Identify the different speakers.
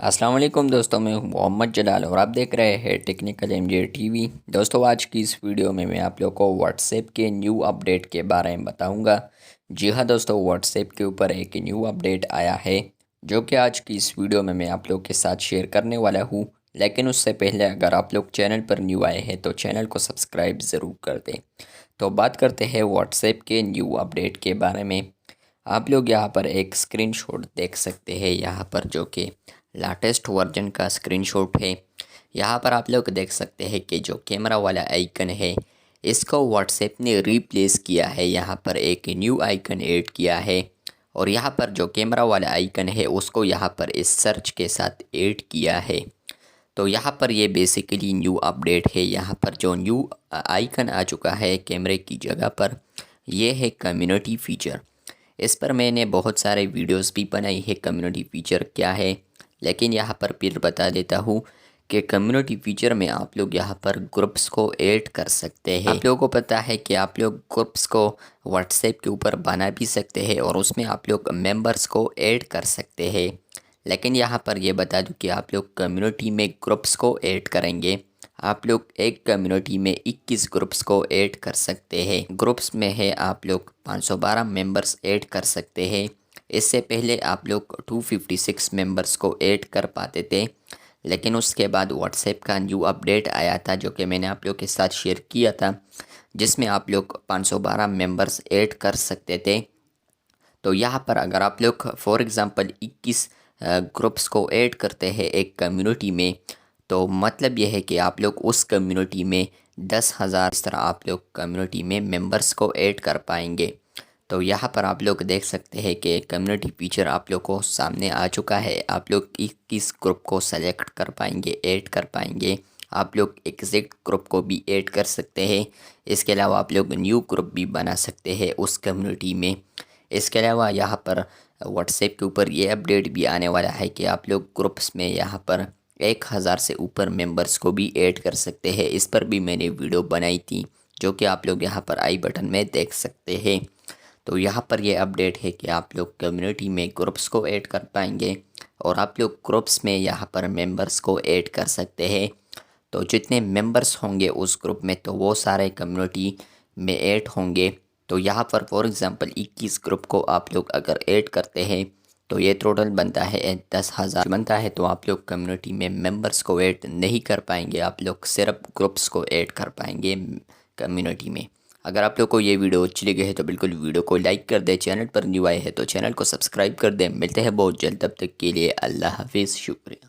Speaker 1: अस्सलाम वालेकुम दोस्तों, मैं हूं मोहम्मद जलाल और आप देख रहे हैं टेक्निकल एमजे टीवी। दोस्तों, आज की इस वीडियो में मैं आप लोग को व्हाट्सएप के न्यू अपडेट के बारे में बताऊंगा। जी हां दोस्तों, व्हाट्सएप के ऊपर एक न्यू अपडेट आया है जो कि आज की इस वीडियो में मैं आप लोग के साथ शेयर करने वाला हूं। लेकिन उससे पहले अगर आप लोग चैनल पर न्यू आए हैं तो चैनल को सब्सक्राइब ज़रूर कर दें। तो बात करते हैं व्हाट्सएप के न्यू अपडेट के बारे में। आप लोग यहाँ पर एक स्क्रीनशॉट देख सकते हैं, यहाँ पर जो कि लेटेस्ट वर्जन का स्क्रीनशॉट है। यहाँ पर आप लोग देख सकते हैं कि जो कैमरा वाला आइकन है इसको व्हाट्सएप ने रिप्लेस किया है। यहाँ पर एक न्यू आइकन ऐड किया है और यहाँ पर जो कैमरा वाला आइकन है उसको यहाँ पर इस सर्च के साथ ऐड किया है। तो यहाँ पर ये बेसिकली न्यू अपडेट है। यहाँ पर जो न्यू आइकन आ चुका है कैमरे की जगह पर, ये है कम्युनिटी फ़ीचर। इस पर मैंने बहुत सारे वीडियोस भी बनाई है कम्युनिटी फ़ीचर क्या है, लेकिन यहाँ पर फिर बता देता हूँ कि कम्युनिटी फ़ीचर में आप लोग यहाँ पर ग्रुप्स को ऐड कर सकते हैं। आप लोगों को पता है कि आप लोग ग्रुप्स को व्हाट्सएप के ऊपर बना भी सकते हैं और उसमें आप लोग मेंबर्स को ऐड कर सकते हैं। लेकिन यहाँ पर ये बता दूँ कि आप लोग कम्युनिटी में ग्रुप्स को ऐड करेंगे, आप लोग एक कम्युनिटी में 21 ग्रुप्स को ऐड कर सकते हैं। ग्रुप्स में है आप लोग 512 मेंबर्स ऐड कर सकते हैं। इससे पहले आप लोग 256 मेंबर्स को ऐड कर पाते थे, लेकिन उसके बाद व्हाट्सएप का न्यू अपडेट आया था जो कि मैंने आप लोग के साथ शेयर किया था, जिसमें आप लोग 512 मेंबर्स ऐड कर सकते थे। तो यहाँ पर अगर आप लोग फॉर एग्ज़ाम्पल 21 ग्रुप्स को ऐड करते हैं एक कम्युनिटी में, तो मतलब यह है कि आप लोग उस कम्युनिटी में 10,000 इस तरह आप लोग कम्युनिटी में मेंबर्स को ऐड कर पाएंगे। तो यहाँ पर आप लोग देख सकते हैं कि कम्युनिटी फीचर आप लोग को सामने आ चुका है। आप लोग 21 ग्रुप को सेलेक्ट कर पाएंगे, ऐड कर पाएंगे। आप लोग एग्जैक्ट ग्रुप को भी ऐड कर सकते हैं। इसके अलावा आप लोग न्यू ग्रुप भी बना सकते हैं उस कम्युनिटी में। इसके अलावा यहाँ पर व्हाट्सएप के ऊपर ये अपडेट भी आने वाला है कि आप लोग ग्रुप्स में यहाँ पर 1000 से ऊपर मेंबर्स को भी ऐड कर सकते हैं। इस पर भी मैंने वीडियो बनाई थी जो कि आप लोग यहाँ पर आई बटन में देख सकते हैं। तो यहाँ पर ये अपडेट है कि आप लोग कम्युनिटी में ग्रुप्स को ऐड कर पाएंगे और आप लोग ग्रुप्स में यहाँ पर मेंबर्स को ऐड कर सकते हैं। तो जितने मेंबर्स होंगे उस ग्रुप में तो वो सारे कम्युनिटी में ऐड होंगे। तो यहाँ पर फॉर एग्ज़ाम्पल 21 ग्रुप को आप लोग अगर ऐड करते हैं तो ये टोटल बनता है 10,000 बनता है। तो आप लोग कम्युनिटी में मेंबर्स को ऐड नहीं कर पाएंगे, आप लोग सिर्फ ग्रुप्स को ऐड कर पाएंगे कम्युनिटी में। अगर आप लोग को ये वीडियो अच्छी लगी है तो बिल्कुल वीडियो को लाइक कर दें। चैनल पर न्यू आए हैं तो चैनल को सब्सक्राइब कर दें। मिलते हैं बहुत जल्द, तब तक के लिए अल्लाह हाफिज़, शुक्रिया।